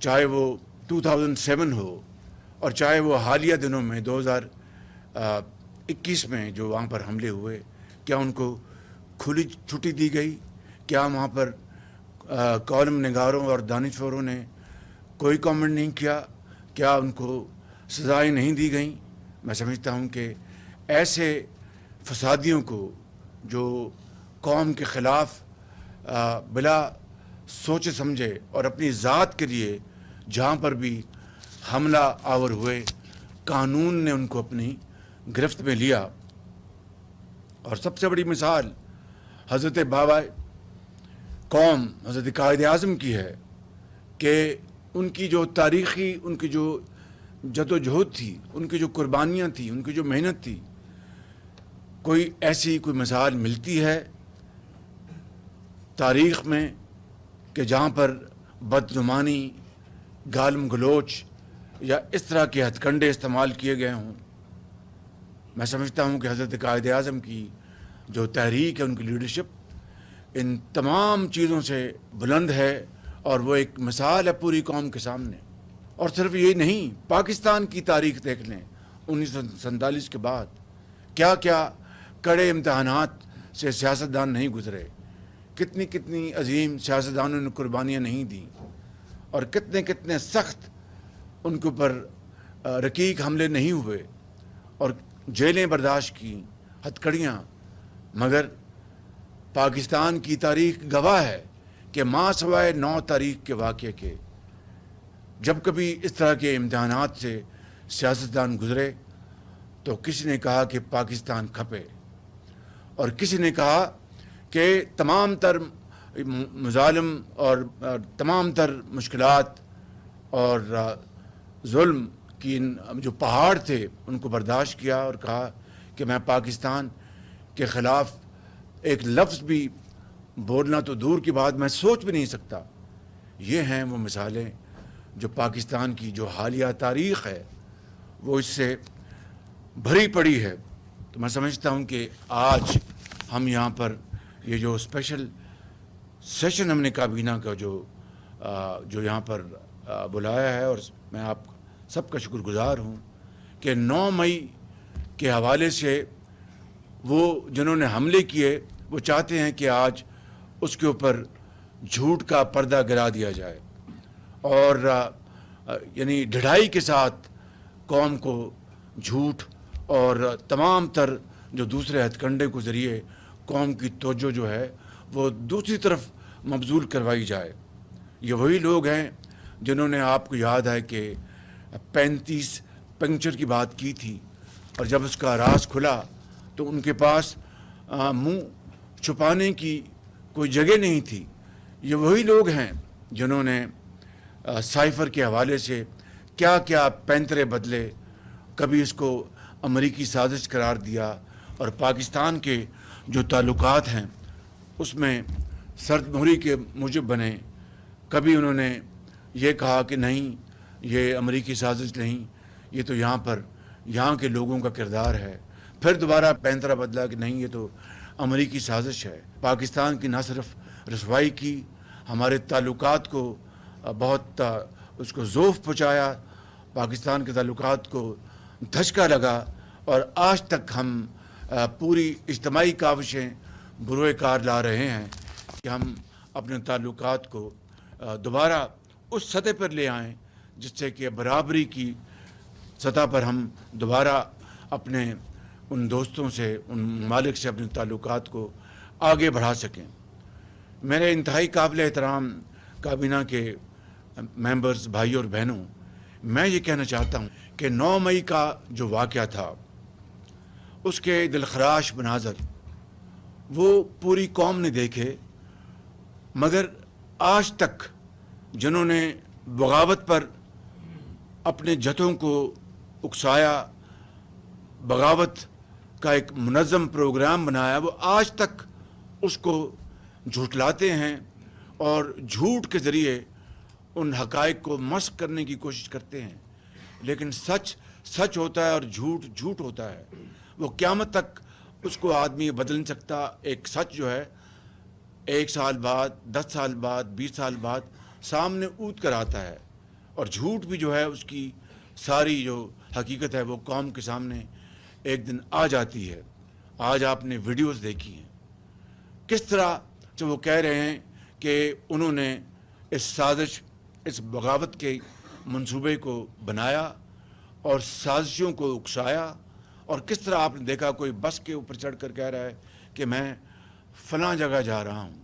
چاہے وہ 2007 ہو اور چاہے وہ حالیہ دنوں میں 2021 میں جو وہاں پر حملے ہوئے، کیا ان کو کھلی چھٹی دی گئی؟ کیا وہاں پر کالم نگاروں اور دانشوروں نے کوئی کامنٹ نہیں کیا؟ کیا ان کو سزائیں نہیں دی گئیں؟ میں سمجھتا ہوں کہ ایسے فسادیوں کو جو قوم کے خلاف بلا سوچے سمجھے اور اپنی ذات کے لیے جہاں پر بھی حملہ آور ہوئے، قانون نے ان کو اپنی گرفت میں لیا۔ اور سب سے بڑی مثال حضرت بابا قوم حضرت قائد اعظم کی ہے کہ ان کی جو تاریخی، ان کی جو جدوجہد تھی، ان کی جو قربانیاں تھیں، ان کی جو محنت تھی، کوئی ایسی کوئی مثال ملتی ہے تاریخ میں کہ جہاں پر بدزمانی، گالم گلوچ یا اس طرح کے ہتھ کنڈے استعمال کیے گئے ہوں؟ میں سمجھتا ہوں کہ حضرت قائد اعظم کی جو تحریک ہے، ان کی لیڈرشپ ان تمام چیزوں سے بلند ہے، اور وہ ایک مثال ہے پوری قوم کے سامنے۔ اور صرف یہ نہیں، پاکستان کی تاریخ دیکھ لیں، 1947 کے بعد کیا کیا کڑے امتحانات سے سیاستدان نہیں گزرے، کتنی کتنی عظیم سیاستدانوں نے قربانیاں نہیں دیں، اور کتنے کتنے سخت ان کے اوپر رقیق حملے نہیں ہوئے اور جیلیں برداشت کی، ہتھکڑیاں۔ مگر پاکستان کی تاریخ گواہ ہے کہ ماں سوائے 9 تاریخ کے واقعے کے جب کبھی اس طرح کے امتحانات سے سیاستدان گزرے تو کسی نے کہا کہ پاکستان کھپے، اور کسی نے کہا کہ تمام تر مظالم اور تمام تر مشکلات اور ظلم کی جو پہاڑ تھے ان کو برداشت کیا، اور کہا کہ میں پاکستان کے خلاف ایک لفظ بھی بولنا تو دور کی بات میں سوچ بھی نہیں سکتا۔ یہ ہیں وہ مثالیں جو پاکستان کی جو حالیہ تاریخ ہے وہ اس سے بھری پڑی ہے۔ تو میں سمجھتا ہوں کہ آج ہم یہاں پر یہ جو اسپیشل سیشن ہم نے کابینہ کا جو یہاں پر بلایا ہے، اور میں آپ سب کا شکر گزار ہوں کہ 9 مئی کے حوالے سے وہ جنہوں نے حملے کیے وہ چاہتے ہیں کہ آج اس کے اوپر جھوٹ کا پردہ گرا دیا جائے، اور یعنی ڈھڑائی کے ساتھ قوم کو جھوٹ اور تمام تر جو دوسرے ہتھ کنڈے کے ذریعے قوم کی توجہ جو ہے وہ دوسری طرف مبذول کروائی جائے۔ یہ وہی لوگ ہیں جنہوں نے، آپ کو یاد ہے کہ 35 پنکچر کی بات کی تھی، اور جب اس کا راز کھلا تو ان کے پاس منہ چھپانے کی کوئی جگہ نہیں تھی۔ یہ وہی لوگ ہیں جنہوں نے سائفر کے حوالے سے کیا کیا پینترے بدلے، کبھی اس کو امریکی سازش قرار دیا، اور پاکستان کے جو تعلقات ہیں اس میں سرد مہری کے موجب بنے۔ کبھی انہوں نے یہ کہا کہ نہیں، یہ امریکی سازش نہیں، یہ تو یہاں کے لوگوں کا کردار ہے، پھر دوبارہ پینترا بدلا کہ نہیں، یہ تو امریکی سازش ہے۔ پاکستان کی نہ صرف رسوائی کی، ہمارے تعلقات کو بہت اس کو ذوف پہنچایا، پاکستان کے تعلقات کو دھچکا لگا، اور آج تک ہم پوری اجتماعی کاوشیں بروئے کار لا رہے ہیں کہ ہم اپنے تعلقات کو دوبارہ اس سطح پر لے آئیں جس سے کہ برابری کی سطح پر ہم دوبارہ اپنے ان دوستوں سے، ان ممالک سے اپنے تعلقات کو آگے بڑھا سکیں۔ میرے انتہائی قابل احترام کابینہ کے ممبرز، بھائی اور بہنوں، میں یہ کہنا چاہتا ہوں کہ 9 مئی کا جو واقعہ تھا اس کے دلخراش مناظر وہ پوری قوم نے دیکھے، مگر آج تک جنہوں نے بغاوت پر اپنے جتھوں کو اکسایا، بغاوت کا ایک منظم پروگرام بنایا، وہ آج تک اس کو جھٹلاتے ہیں اور جھوٹ کے ذریعے ان حقائق کو مسخ کرنے کی کوشش کرتے ہیں۔ لیکن سچ سچ ہوتا ہے اور جھوٹ جھوٹ ہوتا ہے، وہ قیامت تک اس کو آدمی بدل نہیں سکتا۔ ایک سچ جو ہے 1 سال بعد، 10 سال بعد، 20 سال بعد سامنے اونت کر آتا ہے، اور جھوٹ بھی جو ہے اس کی ساری جو حقیقت ہے وہ قوم کے سامنے ایک دن آ جاتی ہے۔ آج آپ نے ویڈیوز دیکھی ہیں کس طرح جو وہ کہہ رہے ہیں کہ انہوں نے اس سازش، اس بغاوت کے منصوبے کو بنایا اور سازشوں کو اکسایا، اور کس طرح آپ نے دیکھا کوئی بس کے اوپر چڑھ کر کہہ رہا ہے کہ میں فلاں جگہ جا رہا ہوں،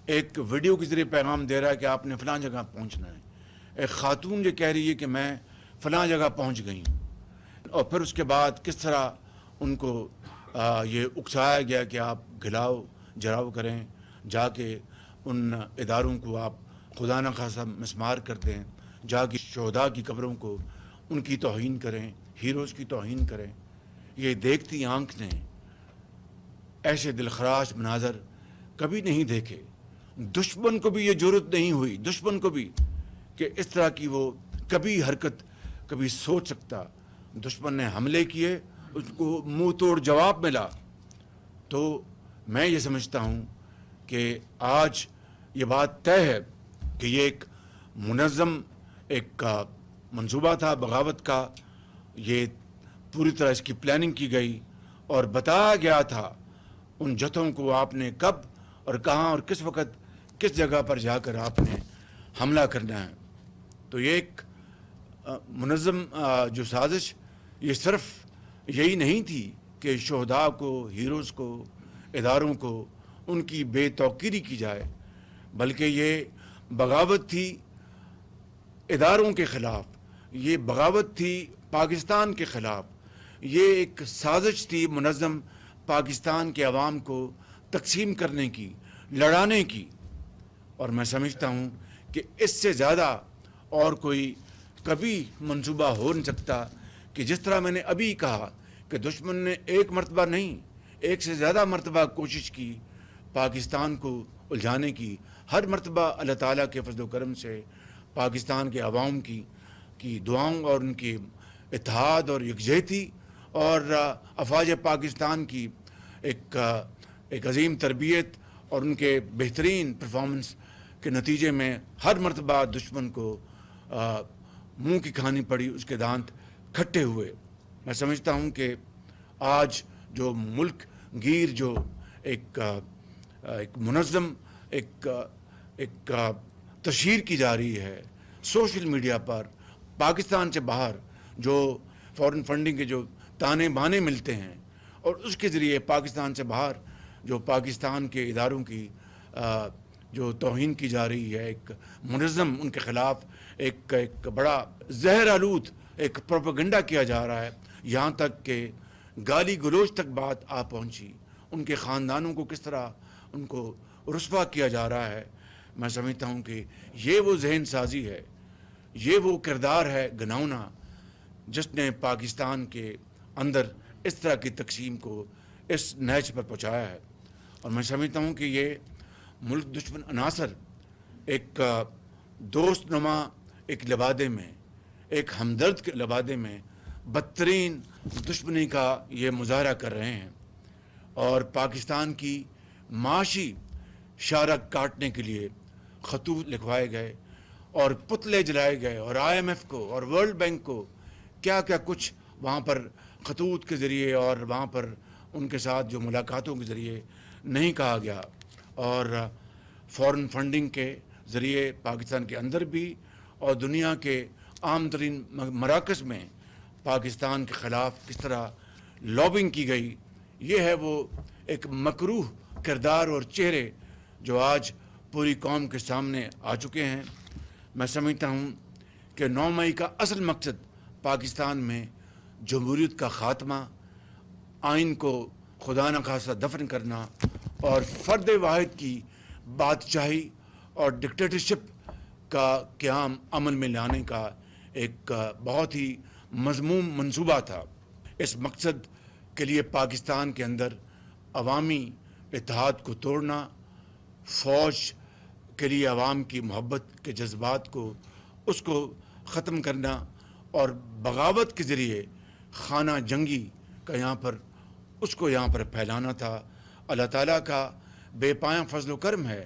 ایک ویڈیو کے ذریعے پیغام دے رہا ہے کہ آپ نے فلاں جگہ پہنچنا ہے، ایک خاتون یہ کہہ رہی ہے کہ میں فلاں جگہ پہنچ گئی ہوں، اور پھر اس کے بعد کس طرح ان کو یہ اکسایا گیا کہ آپ گھلاؤ جراؤ کریں، جا کے ان اداروں کو آپ خدا نخواستہ مسمار کر دیں، جا کے شہداء کی قبروں کو ان کی توہین کریں، ہیروز کی توہین کریں۔ یہ دیکھتی آنکھ نے ایسے دلخراش مناظر کبھی نہیں دیکھے۔ دشمن کو بھی یہ جرأت نہیں ہوئی، دشمن کو بھی، کہ اس طرح کی وہ کبھی حرکت کبھی سوچ سکتا۔ دشمن نے حملے کیے، اس کو منہ توڑ جواب ملا۔ تو میں یہ سمجھتا ہوں کہ آج یہ بات طے ہے کہ یہ ایک منظم ایک منصوبہ تھا بغاوت کا، یہ پوری طرح اس کی پلاننگ کی گئی اور بتایا گیا تھا ان جتھوں کو آپ نے کب اور کہاں اور کس وقت کس جگہ پر جا کر آپ نے حملہ کرنا ہے۔ تو یہ ایک منظم جو سازش، یہ صرف یہی نہیں تھی کہ شہداء کو، ہیروز کو، اداروں کو ان کی بے توقیری کی جائے، بلکہ یہ بغاوت تھی اداروں کے خلاف، یہ بغاوت تھی پاکستان کے خلاف، یہ ایک سازش تھی منظم پاکستان کے عوام کو تقسیم کرنے کی، لڑانے کی۔ اور میں سمجھتا ہوں کہ اس سے زیادہ اور کوئی کبھی منصوبہ ہو نہیں سکتا کہ جس طرح میں نے ابھی کہا کہ دشمن نے ایک مرتبہ نہیں، ایک سے زیادہ مرتبہ کوشش کی پاکستان کو الجھانے کی۔ ہر مرتبہ اللہ تعالیٰ کے فضل و کرم سے پاکستان کے عوام کی دعاؤں اور ان کی اتحاد اور یکجہتی اور افواج پاکستان کی ایک عظیم تربیت اور ان کے بہترین پرفارمنس کے نتیجے میں ہر مرتبہ دشمن کو منہ کی کھانی پڑی، اس کے دانت کھٹے ہوئے۔ میں سمجھتا ہوں کہ آج جو ملک گیر جو ایک منظم ایک تشہیر کی جا رہی ہے سوشل میڈیا پر، پاکستان سے باہر جو فورن فنڈنگ کے جو تانے بانے ملتے ہیں، اور اس کے ذریعے پاکستان سے باہر جو پاکستان کے اداروں کی جو توہین کی جا رہی ہے، ایک منظم ان کے خلاف ایک بڑا زہر آلود ایک پروپیگنڈا کیا جا رہا ہے، یہاں تک کہ گالی گلوچ تک بات آ پہنچی، ان کے خاندانوں کو کس طرح ان کو رسوا کیا جا رہا ہے۔ میں سمجھتا ہوں کہ یہ وہ ذہن سازی ہے، یہ وہ کردار ہے گناؤنا جس نے پاکستان کے اندر اس طرح کی تقسیم کو اس نہج پر پہنچایا ہے۔ اور میں سمجھتا ہوں کہ یہ ملک دشمن عناصر ایک دوست نما ایک لبادے میں، ایک ہمدرد کے لبادے میں بدترین دشمنی کا یہ مظاہرہ کر رہے ہیں، اور پاکستان کی معاشی شارک کاٹنے کے لیے خطوط لکھوائے گئے اور پتلے جلائے گئے، اور IMF کو اور ورلڈ بینک کو کیا کیا کچھ وہاں پر خطوط کے ذریعے اور وہاں پر ان کے ساتھ جو ملاقاتوں کے ذریعے نہیں کہا گیا، اور فورن فنڈنگ کے ذریعے پاکستان کے اندر بھی اور دنیا کے عام ترین مراکز میں پاکستان کے خلاف کس طرح لابنگ کی گئی۔ یہ ہے وہ ایک مکروہ کردار اور چہرے جو آج پوری قوم کے سامنے آ چکے ہیں۔ میں سمجھتا ہوں کہ 9 مئی کا اصل مقصد پاکستان میں جمہوریت کا خاتمہ، آئین کو خدا نخواستہ دفن کرنا اور فرد واحد کی بادشاہی اور ڈکٹیٹرشپ کا قیام عمل میں لانے کا ایک بہت ہی مذموم منصوبہ تھا۔ اس مقصد کے لیے پاکستان کے اندر عوامی اتحاد کو توڑنا، فوج کے لیے عوام کی محبت کے جذبات کو اس کو ختم کرنا، اور بغاوت کے ذریعے خانہ جنگی کا یہاں پر پھیلانا تھا۔ اللہ تعالیٰ کا بے پایاں فضل و کرم ہے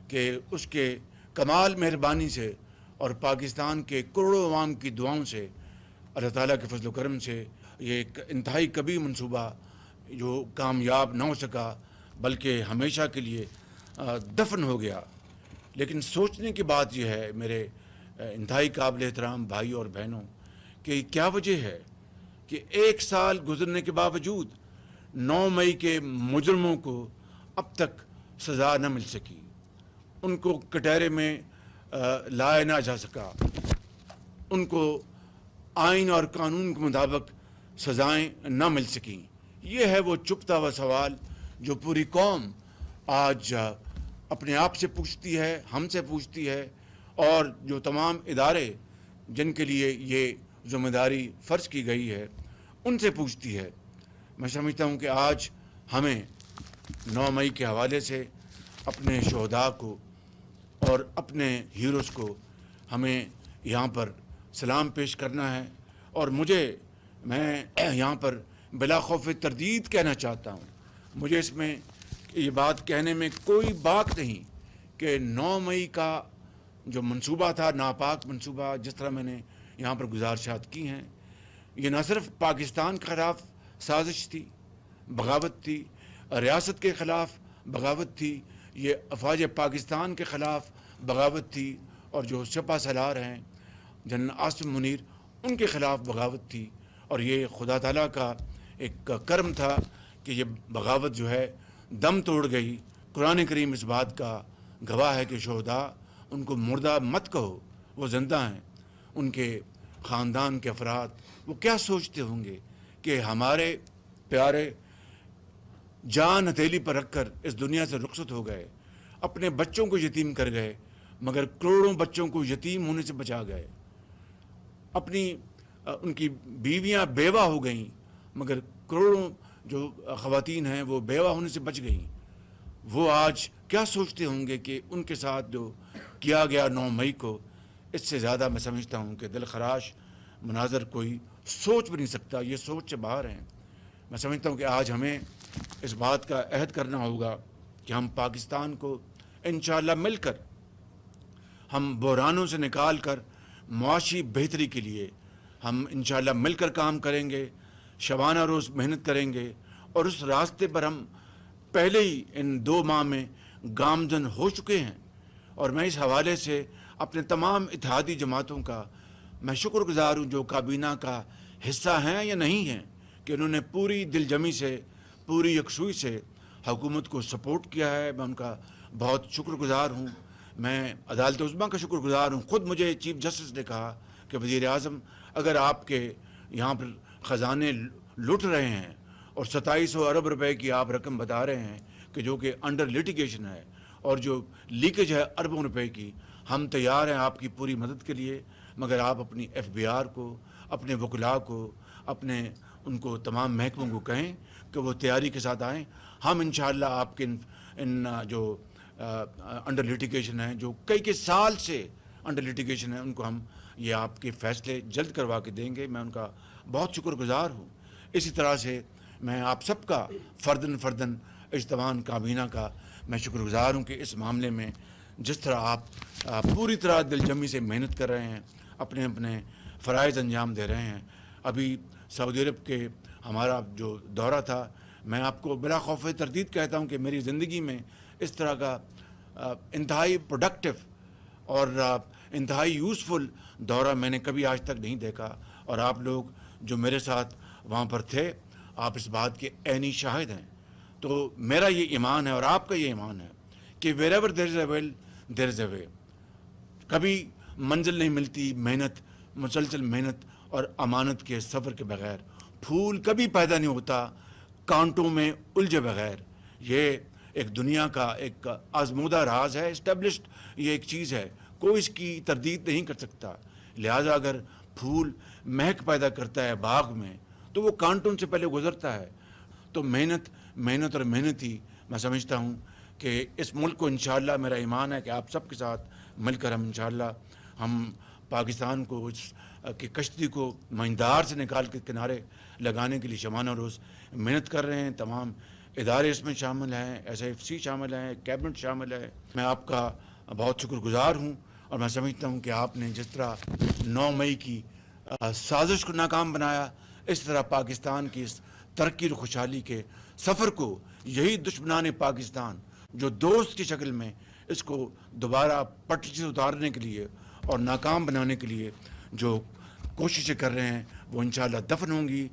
کہ اس کے کمال مہربانی سے اور پاکستان کے کروڑوں عوام کی دعاؤں سے، اللہ تعالیٰ کے فضل و کرم سے یہ ایک انتہائی کبھی منصوبہ جو کامیاب نہ ہو سکا بلکہ ہمیشہ کے لیے دفن ہو گیا۔ لیکن سوچنے کی بات یہ ہے میرے انتہائی قابل احترام بھائی اور بہنوں کہ کیا وجہ ہے کہ 1 سال گزرنے کے باوجود 9 مئی کے مجرموں کو اب تک سزا نہ مل سکی، ان کو کٹہرے میں لایا نہ جا سکا، ان کو آئین اور قانون کے مطابق سزائیں نہ مل سکیں۔ یہ ہے وہ چھپتا ہوا سوال جو پوری قوم آج اپنے آپ سے پوچھتی ہے، ہم سے پوچھتی ہے، اور جو تمام ادارے جن کے لیے یہ ذمہ داری فرض کی گئی ہے ان سے پوچھتی ہے۔ میں سمجھتا ہوں کہ آج ہمیں 9 مئی کے حوالے سے اپنے شہداء کو اور اپنے ہیروز کو ہمیں یہاں پر سلام پیش کرنا ہے، اور میں یہاں پر بلا خوف تردید کہنا چاہتا ہوں، مجھے اس میں یہ بات کہنے میں کوئی باک نہیں کہ 9 مئی کا جو منصوبہ تھا، ناپاک منصوبہ، جس طرح میں نے یہاں پر گزارشات کی ہیں، یہ نہ صرف پاکستان کے خلاف سازش تھی، بغاوت تھی، ریاست کے خلاف بغاوت تھی، یہ افواج پاکستان کے خلاف بغاوت تھی، اور جو سپہ سالار ہیں جنرل عاصم منیر ان کے خلاف بغاوت تھی، اور یہ خدا تعالیٰ کا ایک کرم تھا کہ یہ بغاوت جو ہے دم توڑ گئی۔ قرآن کریم اس بات کا گواہ ہے کہ شہداء ان کو مردہ مت کہو، وہ زندہ ہیں۔ ان کے خاندان کے افراد وہ کیا سوچتے ہوں گے کہ ہمارے پیارے جان ہتھیلی پر رکھ کر اس دنیا سے رخصت ہو گئے، اپنے بچوں کو یتیم کر گئے، مگر کروڑوں بچوں کو یتیم ہونے سے بچا گئے، ان کی بیویاں بیوہ ہو گئیں، مگر کروڑوں جو خواتین ہیں وہ بیوہ ہونے سے بچ گئیں۔ وہ آج کیا سوچتے ہوں گے کہ ان کے ساتھ جو کیا گیا 9 مئی کو، اس سے زیادہ میں سمجھتا ہوں کہ دل خراش مناظر کوئی سوچ بھی نہیں سکتا، یہ سوچ سے باہر ہیں۔ میں سمجھتا ہوں کہ آج ہمیں اس بات کا عہد کرنا ہوگا کہ ہم پاکستان کو انشاءاللہ مل کر، ہم بحرانوں سے نکال کر معاشی بہتری کے لیے ہم انشاءاللہ مل کر کام کریں گے، شبانہ روز محنت کریں گے، اور اس راستے پر ہم پہلے ہی ان 2 ماہ میں گامزن ہو چکے ہیں۔ اور میں اس حوالے سے اپنے تمام اتحادی جماعتوں کا میں شکر گزار ہوں جو کابینہ کا حصہ ہیں یا نہیں ہیں، کہ انہوں نے پوری دل جمی سے، پوری یکسوئی سے حکومت کو سپورٹ کیا ہے۔ میں ان کا بہت شکر گزار ہوں۔ میں عدالت عظمیٰ کا شکر گزار ہوں۔ خود مجھے چیف جسٹس نے کہا کہ وزیر اعظم، اگر آپ کے یہاں پر خزانے لٹ رہے ہیں اور 2700 ارب روپے کی آپ رقم بتا رہے ہیں کہ جو کہ انڈر لیٹیگیشن ہے، اور جو لیکیج ہے اربوں روپے کی، ہم تیار ہیں آپ کی پوری مدد کے لیے، مگر آپ اپنی FBR کو، اپنے وکلاء کو، ان کو تمام محکموں کو کہیں کہ وہ تیاری کے ساتھ آئیں۔ ہم انشاءاللہ آپ کے ان جو انڈر لیٹیگیشن ہیں، جو کئی سال سے انڈر لیٹیگیشن ہیں، ان کو ہم یہ آپ کے فیصلے جلد کروا کے دیں گے۔ میں ان کا بہت شکر گزار ہوں۔ اسی طرح سے میں آپ سب کا فرداً اجتماع کابینہ کا میں شکر گزار ہوں کہ اس معاملے میں جس طرح آپ پوری طرح دل جمی سے محنت کر رہے ہیں، اپنے فرائض انجام دے رہے ہیں۔ ابھی سعودی عرب کے ہمارا جو دورہ تھا، میں آپ کو بلا خوف تردید کہتا ہوں کہ میری زندگی میں اس طرح کا انتہائی پروڈکٹیو اور انتہائی یوزفل دورہ میں نے کبھی آج تک نہیں دیکھا، اور آپ لوگ جو میرے ساتھ وہاں پر تھے، آپ اس بات کے عینی شاہد ہیں۔ تو میرا یہ ایمان ہے اور آپ کا یہ ایمان ہے کہ wherever there is a will, there is a way۔ کبھی منزل نہیں ملتی مسلسل محنت اور امانت کے سفر کے بغیر، پھول کبھی پیدا نہیں ہوتا کانٹوں میں الجھے بغیر۔ یہ ایک دنیا کا ایک آزمودہ راز ہے، اسٹیبلشڈ یہ ایک چیز ہے، کوئی اس کی تردید نہیں کر سکتا۔ لہٰذا اگر پھول مہک پیدا کرتا ہے باغ میں تو وہ کانٹوں سے پہلے گزرتا ہے۔ تو محنت اور محنت ہی، میں سمجھتا ہوں کہ اس ملک کو انشاءاللہ میرا ایمان ہے کہ آپ سب کے ساتھ مل کر ہم انشاءاللہ ہم پاکستان کو اس کی کشتی کو مہندار سے نکال کے کنارے لگانے کے لیے شبانہ روز محنت کر رہے ہیں۔ تمام ادارے اس میں شامل ہیں، SIFC شامل ہیں، کیبنٹ شامل ہے۔ میں آپ کا بہت شکر گزار ہوں، اور میں سمجھتا ہوں کہ آپ نے جس طرح 9 مئی کی سازش کو ناکام بنایا، اس طرح پاکستان کی اس ترقی اور خوشحالی کے سفر کو یہی دشمنان پاکستان جو دوست کی شکل میں اس کو دوبارہ پٹری سے اتارنے کے لیے اور ناکام بنانے کے لیے جو کوششیں کر رہے ہیں وہ انشاءاللہ دفن ہوں گی.